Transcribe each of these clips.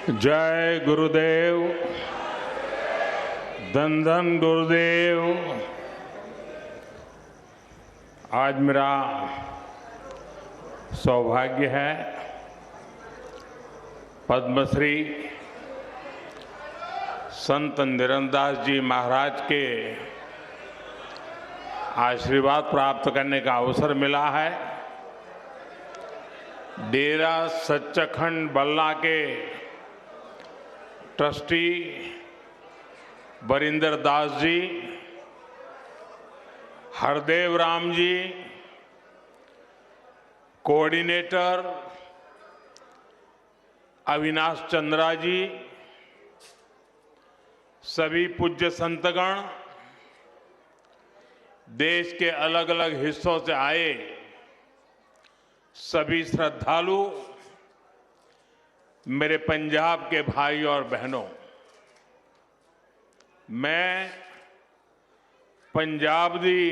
जय गुरुदेव। धन धन गुरुदेव। आज मेरा सौभाग्य है पद्मश्री संत निरंदास जी महाराज के आशीर्वाद प्राप्त करने का अवसर मिला है। डेरा सच्चखंड बल्ला के ट्रस्टी बरिंदर दास जी, हरदेव राम जी, कोऑर्डिनेटर अविनाश चंद्रा जी, सभी पूज्य संतगण, देश के अलग अलग हिस्सों से आए सभी श्रद्धालु, मेरे पंजाब के भाई और बहनों, मैं पंजाब दी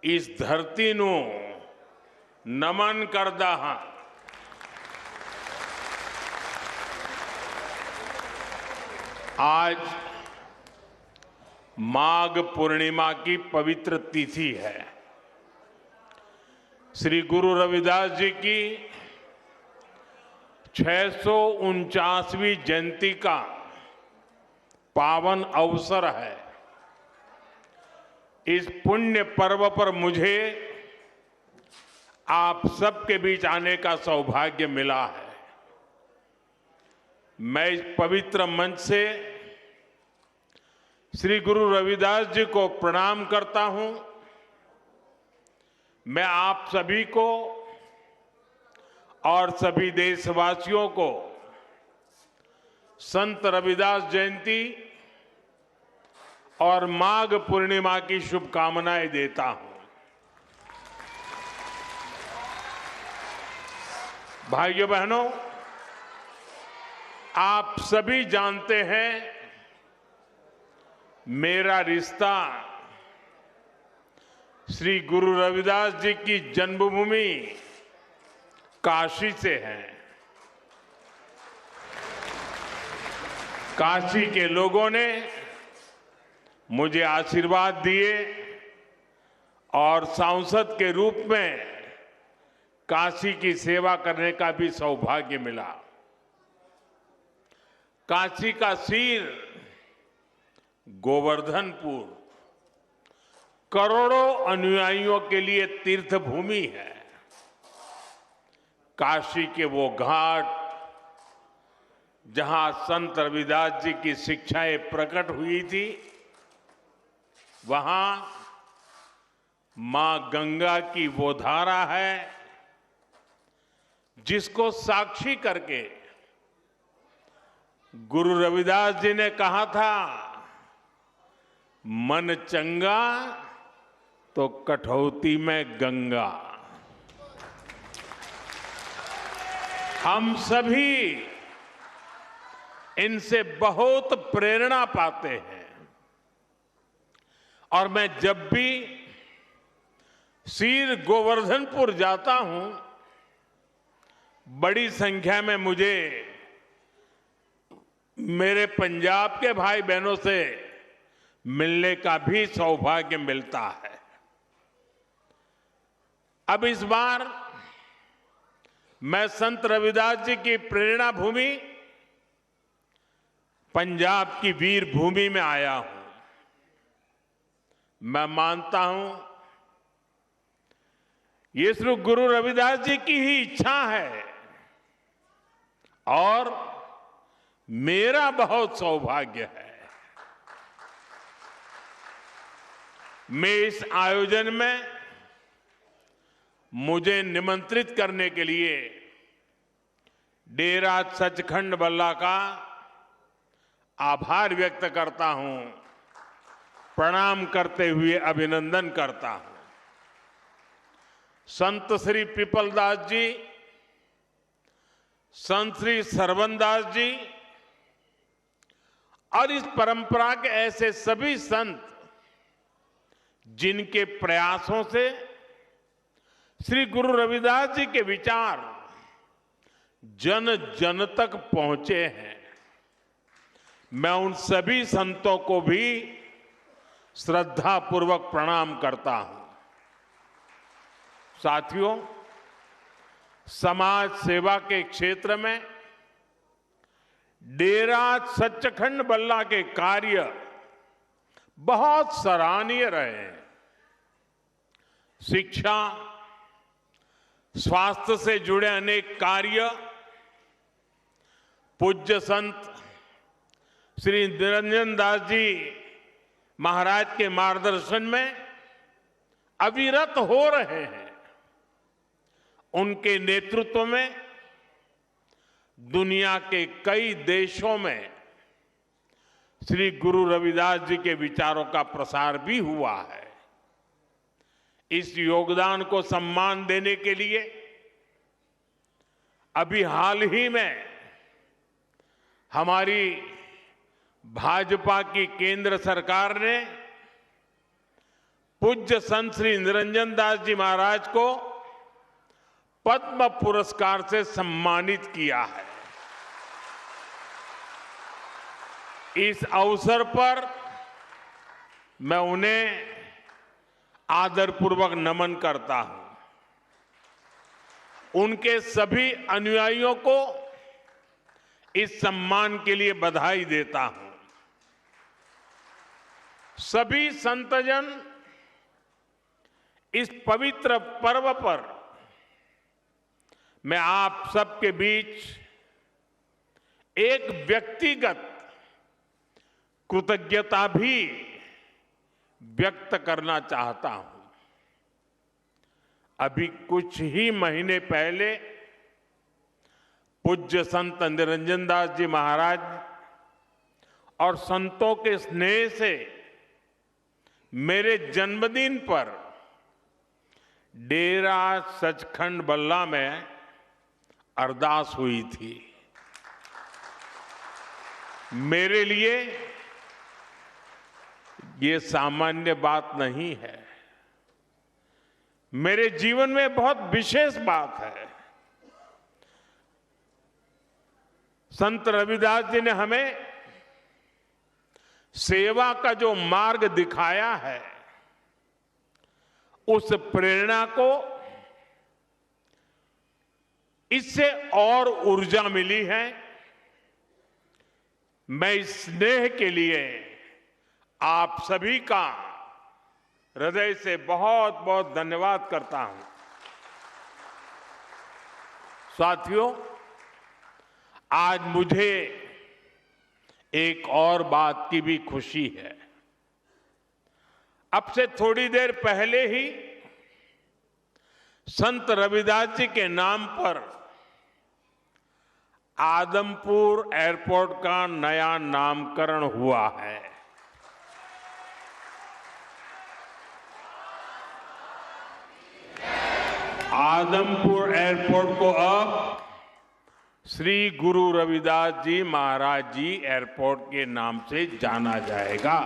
इस धरती नू नमन करदा हां। आज माघ पूर्णिमा की पवित्र तिथि है। श्री गुरु रविदास जी की 649वीं जयंती का पावन अवसर है। इस पुण्य पर्व पर मुझे आप सबके बीच आने का सौभाग्य मिला है। मैं इस पवित्र मंच से श्री गुरु रविदास जी को प्रणाम करता हूं। मैं आप सभी को और सभी देशवासियों को संत रविदास जयंती और माघ पूर्णिमा की शुभकामनाएं देता हूं। भाइयों बहनों, आप सभी जानते हैं मेरा रिश्ता श्री गुरु रविदास जी की जन्मभूमि काशी से है। काशी के लोगों ने मुझे आशीर्वाद दिए और सांसद के रूप में काशी की सेवा करने का भी सौभाग्य मिला। काशी का सिर गोवर्धनपुर करोड़ों अनुयायियों के लिए तीर्थ भूमि है। काशी के वो घाट जहां संत रविदास जी की शिक्षाएं प्रकट हुई थी, वहां मां गंगा की वो धारा है जिसको साक्षी करके गुरु रविदास जी ने कहा था, मन चंगा तो कठौती में गंगा। हम सभी इनसे बहुत प्रेरणा पाते हैं और मैं जब भी सिर गोवर्धनपुर जाता हूं, बड़ी संख्या में मुझे मेरे पंजाब के भाई बहनों से मिलने का भी सौभाग्य मिलता है। अब इस बार मैं संत रविदास जी की प्रेरणा भूमि पंजाब की वीर भूमि में आया हूं। मैं मानता हूं ये सिर्फ गुरु रविदास जी की ही इच्छा है और मेरा बहुत सौभाग्य है। मैं इस आयोजन में मुझे निमंत्रित करने के लिए डेरा सचखंड बल्ला का आभार व्यक्त करता हूं, प्रणाम करते हुए अभिनंदन करता हूं। संत श्री पिपलदास जी, संत श्री सरवनदास जी और इस परंपरा के ऐसे सभी संत जिनके प्रयासों से श्री गुरु रविदास जी के विचार जन जन तक पहुंचे हैं। मैं उन सभी संतों को भी श्रद्धापूर्वक प्रणाम करता हूं। साथियों, समाज सेवा के क्षेत्र में डेरा सचखंड बल्ला के कार्य बहुत सराहनीय रहे हैं। शिक्षा, स्वास्थ्य से जुड़े अनेक कार्य पूज्य संत श्री निरंजन दास जी महाराज के मार्गदर्शन में अविरत हो रहे हैं। उनके नेतृत्व में दुनिया के कई देशों में श्री गुरु रविदास जी के विचारों का प्रसार भी हुआ है। इस योगदान को सम्मान देने के लिए अभी हाल ही में हमारी भाजपा की केंद्र सरकार ने पूज्य संत श्री निरंजन दास जी महाराज को पद्म पुरस्कार से सम्मानित किया है। इस अवसर पर मैं उन्हें आदरपूर्वक नमन करता हूं। उनके सभी अनुयायियों को इस सम्मान के लिए बधाई देता हूं। सभी संतजन इस पवित्र पर्व पर मैं आप सबके बीच एक व्यक्तिगत कृतज्ञता भी व्यक्त करना चाहता हूं। अभी कुछ ही महीने पहले पूज्य संत निरंजन दास जी महाराज और संतों के स्नेह से मेरे जन्मदिन पर डेरा सचखंड बल्ला में अरदास हुई थी। मेरे लिए ये सामान्य बात नहीं है, मेरे जीवन में बहुत विशेष बात है। संत रविदास जी ने हमें सेवा का जो मार्ग दिखाया है, उस प्रेरणा को इससे और ऊर्जा मिली है। मैं इस स्नेह के लिए आप सभी का हृदय से बहुत बहुत धन्यवाद करता हूं। साथियों, आज मुझे एक और बात की भी खुशी है। अब से थोड़ी देर पहले ही संत रविदास जी के नाम पर आदमपुर एयरपोर्ट का नया नामकरण हुआ है। आदमपुर एयरपोर्ट को अब श्री गुरु रविदास जी महाराज जी एयरपोर्ट के नाम से जाना जाएगा।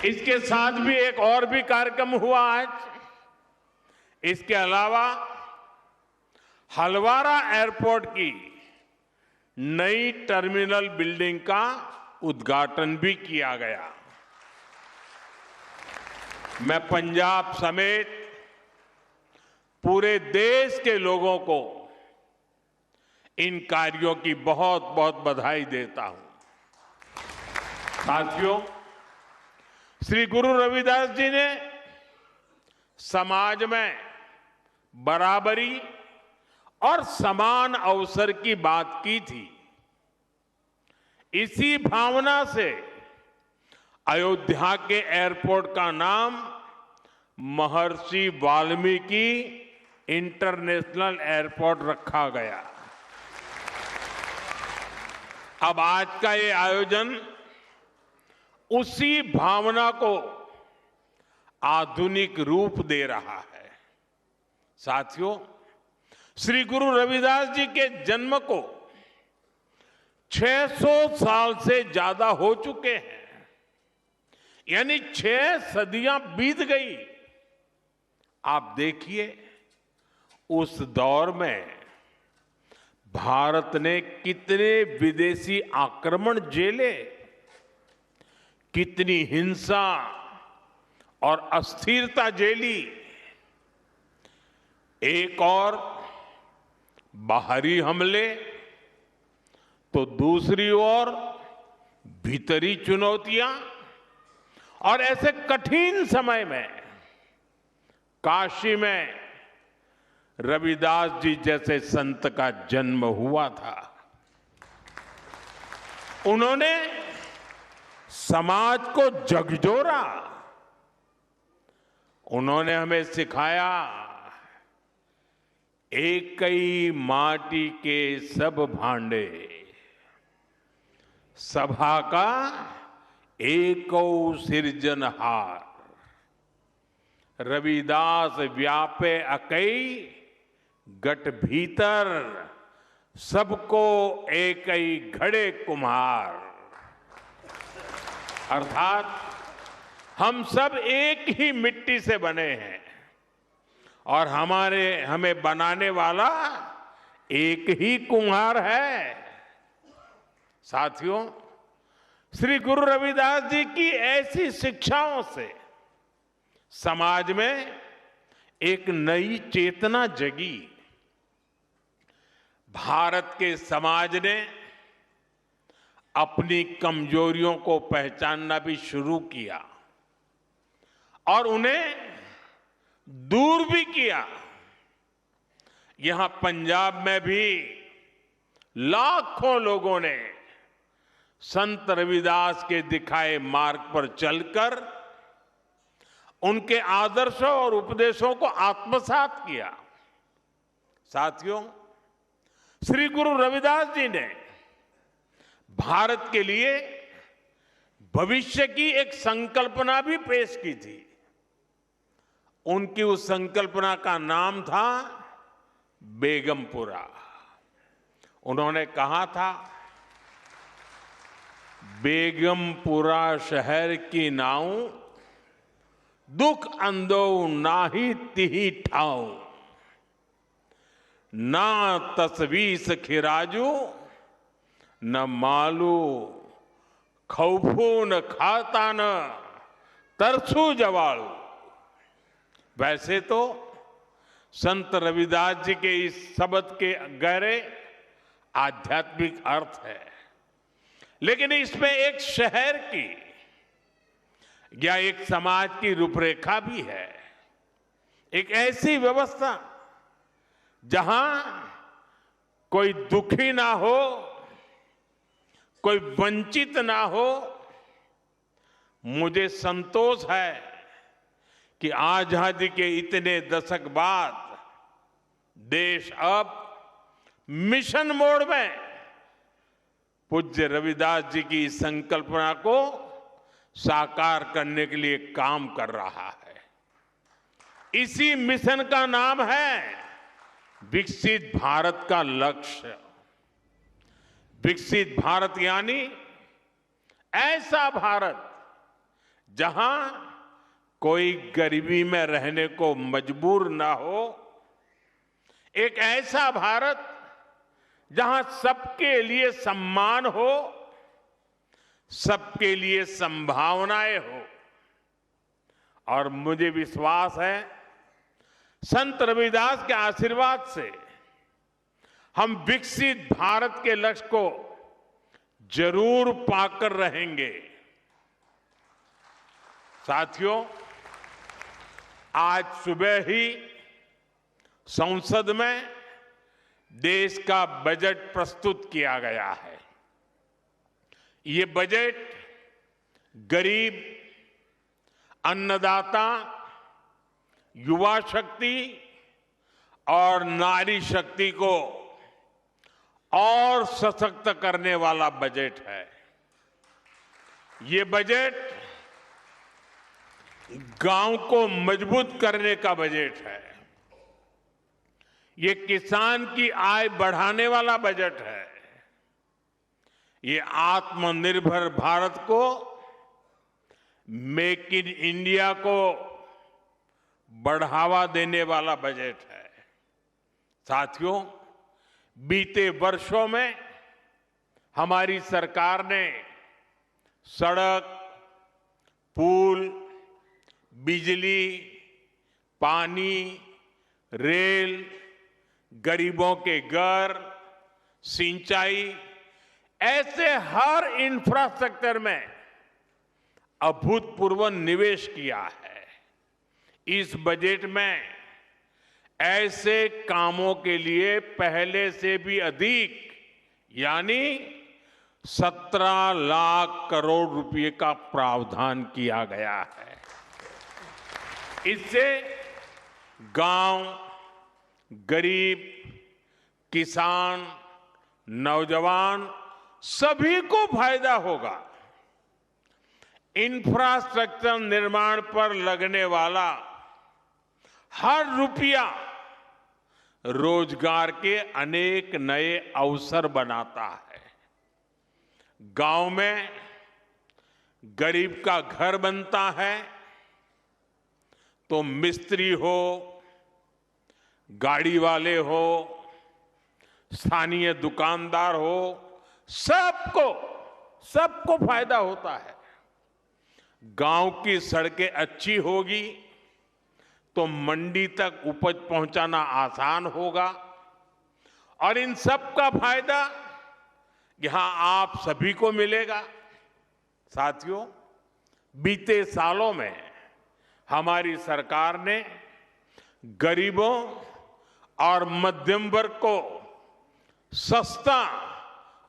इसके साथ भी एक और भी कार्यक्रम हुआ आज। इसके अलावा हलवारा एयरपोर्ट की नई टर्मिनल बिल्डिंग का उद्घाटन भी किया गया। मैं पंजाब समेत पूरे देश के लोगों को इन कार्यों की बहुत बहुत बधाई देता हूं। साथियों, श्री गुरु रविदास जी ने समाज में बराबरी और समान अवसर की बात की थी। इसी भावना से अयोध्या के एयरपोर्ट का नाम महर्षि वाल्मीकि इंटरनेशनल एयरपोर्ट रखा गया। अब आज का ये आयोजन उसी भावना को आधुनिक रूप दे रहा है। साथियों, श्री गुरु रविदास जी के जन्म को 600 साल से ज्यादा हो चुके हैं, यानी 6 सदियां बीत गई। आप देखिए, उस दौर में भारत ने कितने विदेशी आक्रमण झेले, कितनी हिंसा और अस्थिरता झेली। एक और बाहरी हमले तो दूसरी ओर भीतरी चुनौतियां, और ऐसे कठिन समय में काशी में रविदास जी जैसे संत का जन्म हुआ था। उन्होंने समाज को झकझोरा। उन्होंने हमें सिखाया, एक ही माटी के सब भांडे, सभा का एको सिरजनहार। रविदास व्यापे अकई गट भीतर, सबको एक ही घड़े कुम्हार। अर्थात हम सब एक ही मिट्टी से बने हैं और हमें बनाने वाला एक ही कुम्हार है। साथियों, श्री गुरु रविदास जी की ऐसी शिक्षाओं से समाज में एक नई चेतना जगी। भारत के समाज ने अपनी कमजोरियों को पहचानना भी शुरू किया और उन्हें दूर भी किया। यहां पंजाब में भी लाखों लोगों ने संत रविदास के दिखाए मार्ग पर चलकर उनके आदर्शों और उपदेशों को आत्मसात किया। साथियों, श्री गुरु रविदास जी ने भारत के लिए भविष्य की एक संकल्पना भी पेश की थी। उनकी उस संकल्पना का नाम था बेगमपुरा। उन्होंने कहा था, बेगमपुरा शहर की नाऊ, दुख अंदो नाही तिही ठाऊ, ना तस्वीस खिराजू, न मालू खौफू न खाता न तरसू जवालू। वैसे तो संत रविदास जी के इस शब्द के गहरे आध्यात्मिक अर्थ है, लेकिन इसमें एक शहर की या एक समाज की रूपरेखा भी है। एक ऐसी व्यवस्था जहां कोई दुखी ना हो, कोई वंचित ना हो। मुझे संतोष है कि आजादी के इतने दशक बाद देश अब मिशन मोड में पूज्य रविदास जी की संकल्पना को साकार करने के लिए काम कर रहा है। इसी मिशन का नाम है विकसित भारत का लक्ष्य। विकसित भारत यानी ऐसा भारत जहां कोई गरीबी में रहने को मजबूर ना हो। एक ऐसा भारत जहां सबके लिए सम्मान हो, सबके लिए संभावनाएं हो। और मुझे विश्वास है, संत रविदास के आशीर्वाद से हम विकसित भारत के लक्ष्य को जरूर पाकर रहेंगे। साथियों, आज सुबह ही संसद में देश का बजट प्रस्तुत किया गया है। ये बजट गरीब, अन्नदाता, युवा शक्ति और नारी शक्ति को और सशक्त करने वाला बजट है। ये बजट गांव को मजबूत करने का बजट है। ये किसान की आय बढ़ाने वाला बजट है। ये आत्मनिर्भर भारत को, मेक इन इंडिया को बढ़ावा देने वाला बजट है। साथियों, बीते वर्षों में हमारी सरकार ने सड़क, पुल, बिजली, पानी, रेल, गरीबों के घर, सिंचाई, ऐसे हर इंफ्रास्ट्रक्चर में अभूतपूर्व निवेश किया है। इस बजट में ऐसे कामों के लिए पहले से भी अधिक यानी 17 लाख करोड़ रुपए का प्रावधान किया गया है। इससे गांव, गरीब, किसान, नौजवान सभी को फायदा होगा। इंफ्रास्ट्रक्चर निर्माण पर लगने वाला हर रुपया रोजगार के अनेक नए अवसर बनाता है। गांव में गरीब का घर बनता है तो मिस्त्री हो, गाड़ी वाले हो, स्थानीय दुकानदार हो, सबको फायदा होता है। गांव की सड़कें अच्छी होगी तो मंडी तक उपज पहुंचाना आसान होगा और इन सब का फायदा यहां आप सभी को मिलेगा। साथियों, बीते सालों में हमारी सरकार ने गरीबों और मध्यम वर्ग को सस्ता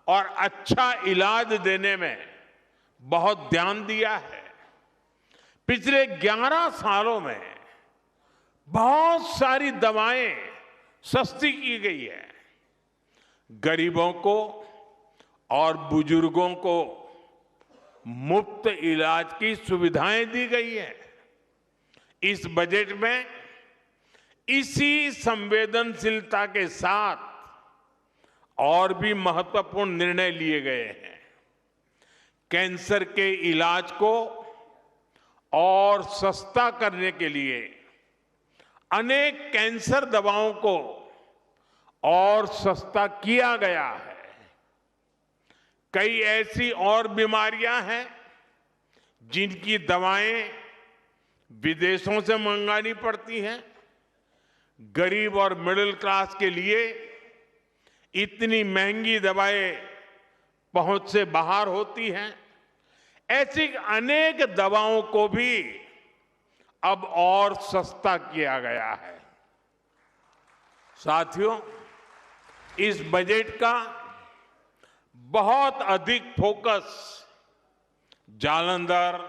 और अच्छा इलाज देने में बहुत ध्यान दिया है। पिछले 11 सालों में बहुत सारी दवाएं सस्ती की गई है। गरीबों को और बुजुर्गों को मुफ्त इलाज की सुविधाएं दी गई है। इस बजट में इसी संवेदनशीलता के साथ और भी महत्वपूर्ण निर्णय लिए गए हैं। कैंसर के इलाज को और सस्ता करने के लिए अनेक कैंसर दवाओं को और सस्ता किया गया है। कई ऐसी और बीमारियां हैं जिनकी दवाएं विदेशों से मंगानी पड़ती हैं। गरीब और मिडिल क्लास के लिए इतनी महंगी दवाएं पहुंच से बाहर होती हैं। ऐसी अनेक दवाओं को भी अब और सस्ता किया गया है। साथियों, इस बजट का बहुत अधिक फोकस जालंधर,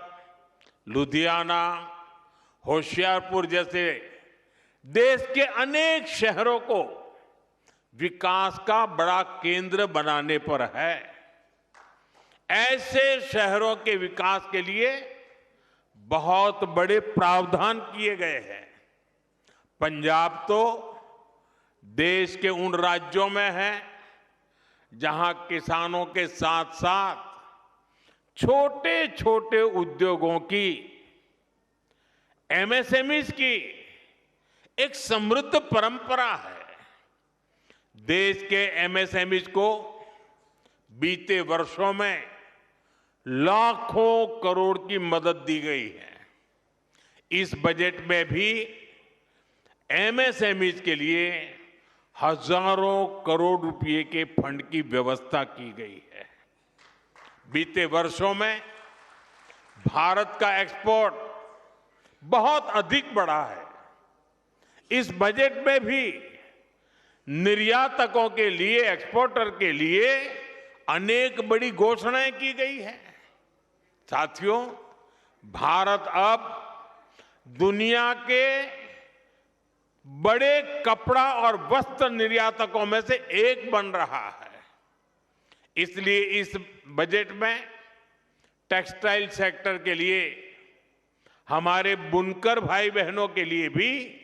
लुधियाना, होशियारपुर जैसे देश के अनेक शहरों को विकास का बड़ा केंद्र बनाने पर है। ऐसे शहरों के विकास के लिए बहुत बड़े प्रावधान किए गए हैं। पंजाब तो देश के उन राज्यों में है जहां किसानों के साथ साथ छोटे छोटे उद्योगों की, एमएसएमईज की एक समृद्ध परंपरा है। देश के एमएसएमईज को बीते वर्षों में लाखों करोड़ की मदद दी गई है। इस बजट में भी एमएसएमईज के लिए हजारों करोड़ रुपए के फंड की व्यवस्था की गई है। बीते वर्षों में भारत का एक्सपोर्ट बहुत अधिक बढ़ा है। इस बजट में भी निर्यातकों के लिए, एक्सपोर्टर के लिए अनेक बड़ी घोषणाएं की गई है। साथियों, भारत अब दुनिया के बड़े कपड़ा और वस्त्र निर्यातकों में से एक बन रहा है। इसलिए इस बजट में टेक्सटाइल सेक्टर के लिए, हमारे बुनकर भाई बहनों के लिए भी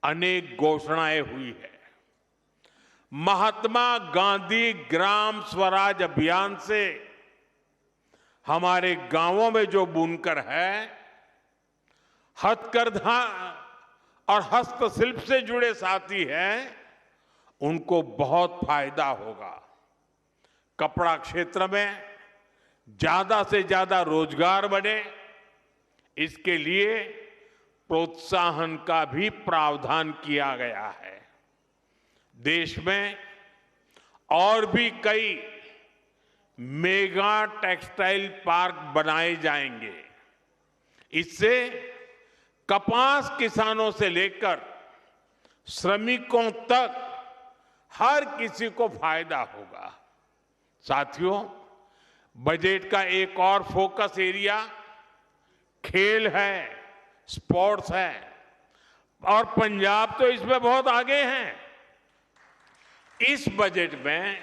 अनेक घोषणाएं हुई है। महात्मा गांधी ग्राम स्वराज अभियान से हमारे गांवों में जो बुनकर है, हथकरघा और हस्तशिल्प से जुड़े साथी हैं, उनको बहुत फायदा होगा। कपड़ा क्षेत्र में ज्यादा से ज्यादा रोजगार बने, इसके लिए प्रोत्साहन का भी प्रावधान किया गया है। देश में और भी कई मेगा टेक्सटाइल पार्क बनाए जाएंगे। इससे कपास किसानों से लेकर श्रमिकों तक हर किसी को फायदा होगा। साथियों, बजट का एक और फोकस एरिया खेल है, स्पोर्ट्स है, और पंजाब तो इसमें बहुत आगे है। इस बजट में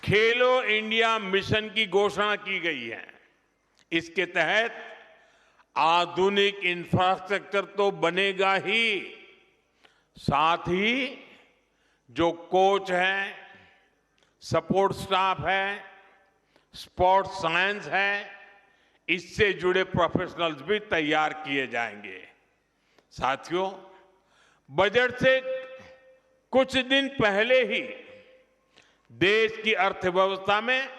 खेलो इंडिया मिशन की घोषणा की गई है। इसके तहत आधुनिक इंफ्रास्ट्रक्चर तो बनेगा ही, साथ ही जो कोच है, सपोर्ट स्टाफ है, स्पोर्ट्स साइंस है, इससे जुड़े प्रोफेशनल्स भी तैयार किए जाएंगे। साथियों, बजट से कुछ दिन पहले ही देश की अर्थव्यवस्था में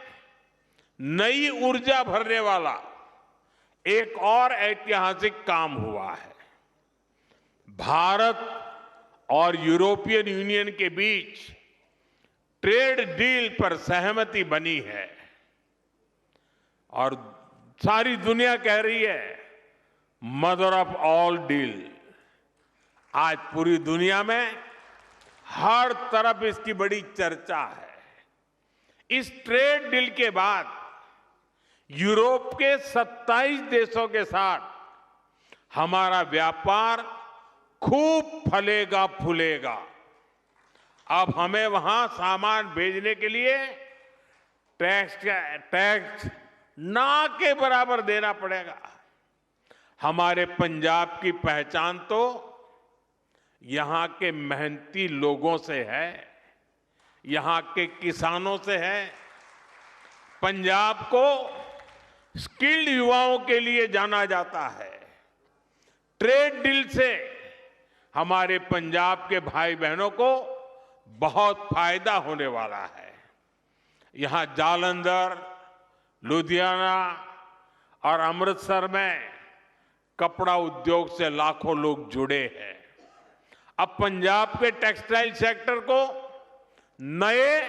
नई ऊर्जा भरने वाला एक और ऐतिहासिक काम हुआ है। भारत और यूरोपियन यूनियन के बीच ट्रेड डील पर सहमति बनी है और सारी दुनिया कह रही है मदर ऑफ ऑल डील। आज पूरी दुनिया में हर तरफ इसकी बड़ी चर्चा है। इस ट्रेड डील के बाद यूरोप के 27 देशों के साथ हमारा व्यापार खूब फलेगा फूलेगा। अब हमें वहां सामान भेजने के लिए टैक्स ना के बराबर देना पड़ेगा। हमारे पंजाब की पहचान तो यहां के मेहनती लोगों से है, यहां के किसानों से है। पंजाब को स्किल्ड युवाओं के लिए जाना जाता है। ट्रेड डील से हमारे पंजाब के भाई बहनों को बहुत फायदा होने वाला है। यहां जालंधर, लुधियाना और अमृतसर में कपड़ा उद्योग से लाखों लोग जुड़े हैं। अब पंजाब के टेक्सटाइल सेक्टर को नए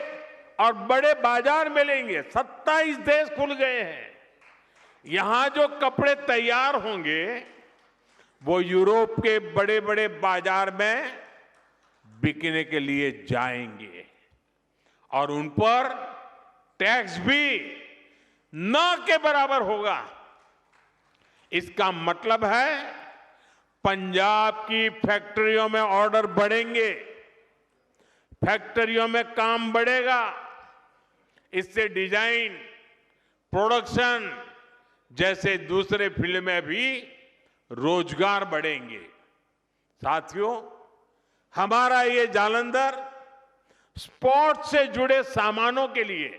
और बड़े बाजार मिलेंगे। 27 देश खुल गए हैं। यहां जो कपड़े तैयार होंगे वो यूरोप के बड़े बड़े बाजार में बिकने के लिए जाएंगे और उन पर टैक्स भी न के बराबर होगा। इसका मतलब है पंजाब की फैक्ट्रियों में ऑर्डर बढ़ेंगे, फैक्ट्रियों में काम बढ़ेगा। इससे डिजाइन, प्रोडक्शन जैसे दूसरे फील्ड में भी रोजगार बढ़ेंगे। साथियों, हमारा ये जालंधर स्पोर्ट्स से जुड़े सामानों के लिए,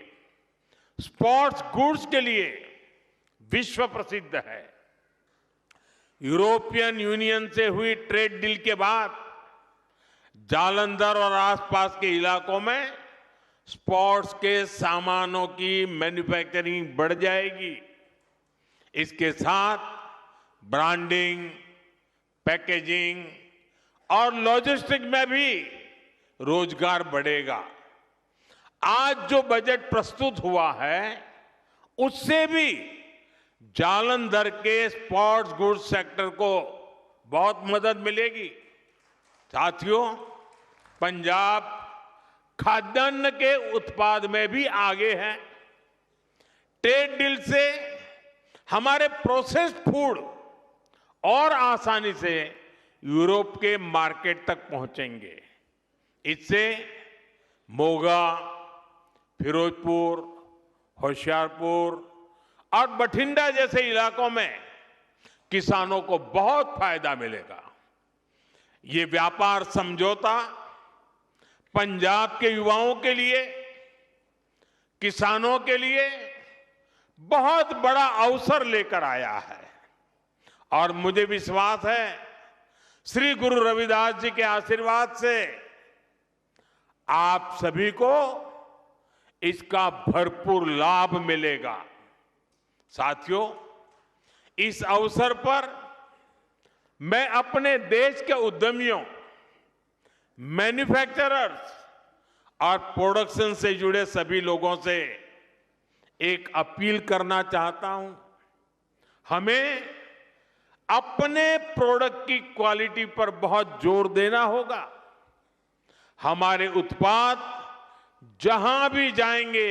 स्पोर्ट्स गुड्स के लिए विश्व प्रसिद्ध है। यूरोपियन यूनियन से हुई ट्रेड डील के बाद जालंधर और आसपास के इलाकों में स्पोर्ट्स के सामानों की मैन्युफैक्चरिंग बढ़ जाएगी। इसके साथ ब्रांडिंग, पैकेजिंग और लॉजिस्टिक में भी रोजगार बढ़ेगा। आज जो बजट प्रस्तुत हुआ है उससे भी जालंधर के स्पोर्ट्स गुड्स सेक्टर को बहुत मदद मिलेगी। साथियों, पंजाब खाद्यान्न के उत्पाद में भी आगे है। ट्रेड डील से हमारे प्रोसेस्ड फूड और आसानी से यूरोप के मार्केट तक पहुंचेंगे। इससे मोगा, फिरोजपुर, होशियारपुर और बठिंडा जैसे इलाकों में किसानों को बहुत फायदा मिलेगा। ये व्यापार समझौता पंजाब के युवाओं के लिए, किसानों के लिए बहुत बड़ा अवसर लेकर आया है और मुझे विश्वास है श्री गुरु रविदास जी के आशीर्वाद से आप सभी को इसका भरपूर लाभ मिलेगा। साथियों, इस अवसर पर मैं अपने देश के उद्यमियों, मैन्युफैक्चरर्स और प्रोडक्शन से जुड़े सभी लोगों से एक अपील करना चाहता हूं। हमें अपने प्रोडक्ट की क्वालिटी पर बहुत जोर देना होगा। हमारे उत्पाद जहां भी जाएंगे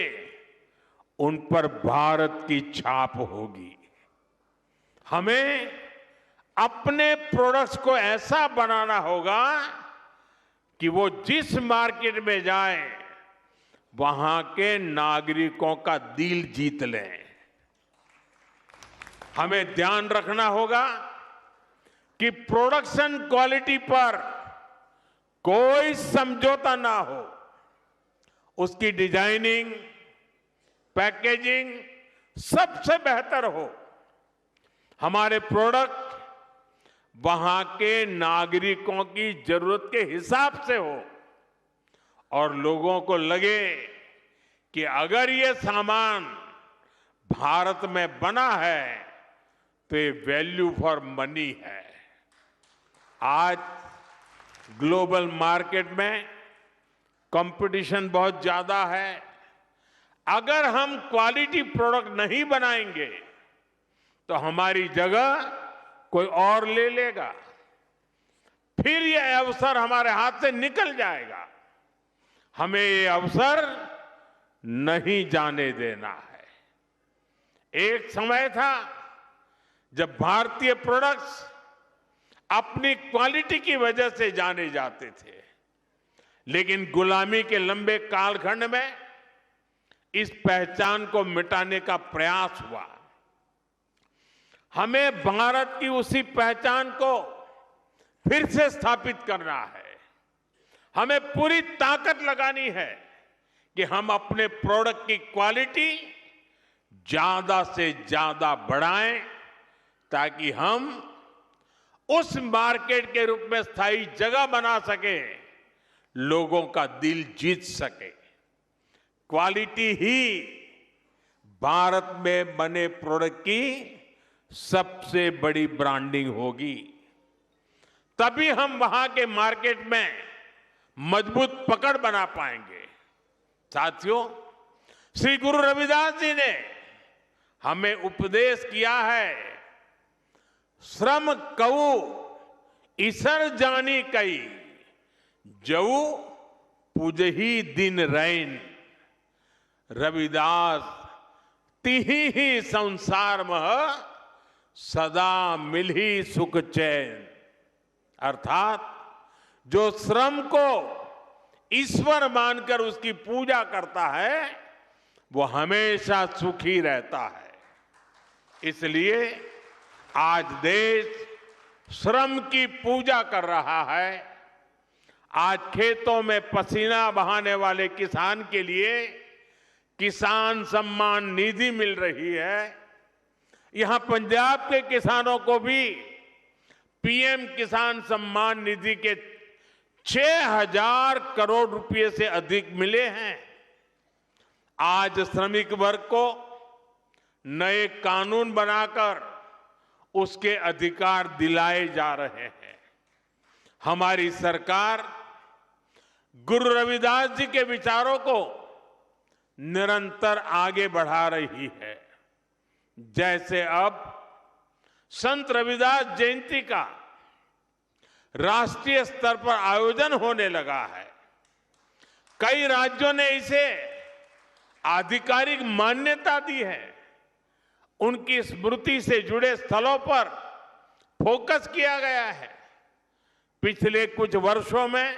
उन पर भारत की छाप होगी। हमें अपने प्रोडक्ट्स को ऐसा बनाना होगा कि वो जिस मार्केट में जाए वहां के नागरिकों का दिल जीत लें। हमें ध्यान रखना होगा कि प्रोडक्शन क्वालिटी पर कोई समझौता ना हो। उसकी डिजाइनिंग, पैकेजिंग सबसे बेहतर हो। हमारे प्रोडक्ट वहां के नागरिकों की जरूरत के हिसाब से हो और लोगों को लगे कि अगर ये सामान भारत में बना है तो ये वैल्यू फॉर मनी है। आज ग्लोबल मार्केट में कंपटीशन बहुत ज्यादा है। अगर हम क्वालिटी प्रोडक्ट नहीं बनाएंगे तो हमारी जगह कोई और ले लेगा, फिर यह अवसर हमारे हाथ से निकल जाएगा। हमें ये अवसर नहीं जाने देना है। एक समय था जब भारतीय प्रोडक्ट्स अपनी क्वालिटी की वजह से जाने जाते थे, लेकिन गुलामी के लंबे कालखंड में इस पहचान को मिटाने का प्रयास हुआ। हमें भारत की उसी पहचान को फिर से स्थापित करना है। हमें पूरी ताकत लगानी है कि हम अपने प्रोडक्ट की क्वालिटी ज्यादा से ज्यादा बढ़ाएं ताकि हम उस मार्केट के रूप में स्थायी जगह बना सके, लोगों का दिल जीत सके। क्वालिटी ही भारत में बने प्रोडक्ट की सबसे बड़ी ब्रांडिंग होगी। तभी हम वहां के मार्केट में मजबूत पकड़ बना पाएंगे। साथियों, श्री गुरु रविदास जी ने हमें उपदेश किया है, श्रम कऊ ईसर जानी कई, जऊ पूजही दिन रैन। रविदास तिही ही संसार मह सदा मिलही सुख चैन। अर्थात जो श्रम को ईश्वर मानकर उसकी पूजा करता है वो हमेशा सुखी रहता है। इसलिए आज देश श्रम की पूजा कर रहा है। आज खेतों में पसीना बहाने वाले किसान के लिए किसान सम्मान निधि मिल रही है। यहां पंजाब के किसानों को भी पीएम किसान सम्मान निधि के 6,000 करोड़ रुपए से अधिक मिले हैं। आज श्रमिक वर्ग को नए कानून बनाकर उसके अधिकार दिलाए जा रहे हैं। हमारी सरकार गुरु रविदास जी के विचारों को निरंतर आगे बढ़ा रही है। जैसे अब संत रविदास जयंती का राष्ट्रीय स्तर पर आयोजन होने लगा है। कई राज्यों ने इसे आधिकारिक मान्यता दी है। उनकी स्मृति से जुड़े स्थलों पर फोकस किया गया है। पिछले कुछ वर्षों में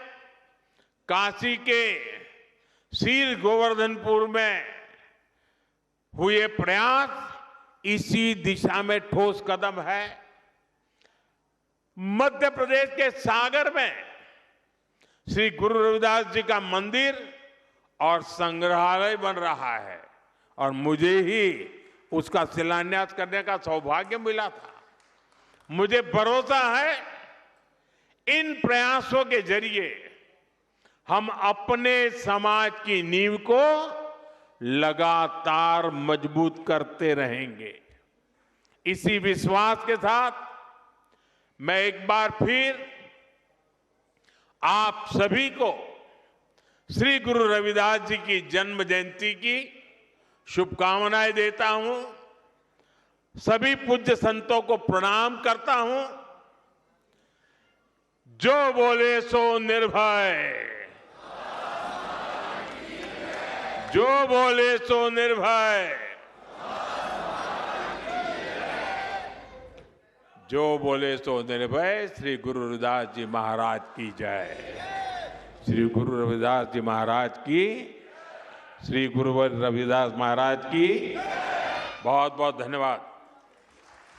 काशी के सीर गोवर्धनपुर में हुए प्रयास इसी दिशा में ठोस कदम है। मध्य प्रदेश के सागर में श्री गुरु रविदास जी का मंदिर और संग्रहालय बन रहा है और मुझे ही उसका शिलान्यास करने का सौभाग्य मिला था। मुझे भरोसा है इन प्रयासों के जरिए हम अपने समाज की नींव को लगातार मजबूत करते रहेंगे। इसी विश्वास के साथ मैं एक बार फिर आप सभी को श्री गुरु रविदास जी की जन्म जयंती की शुभकामनाएं देता हूं। सभी पूज्य संतों को प्रणाम करता हूं। जो बोले सो निर्भय, जो बोले सो निर्भय, जो बोले सो निर्भय। श्री गुरु रविदास जी महाराज की जय। श्री गुरु रविदास जी महाराज की, श्री गुरु रविदास महाराज की बहुत बहुत धन्यवाद।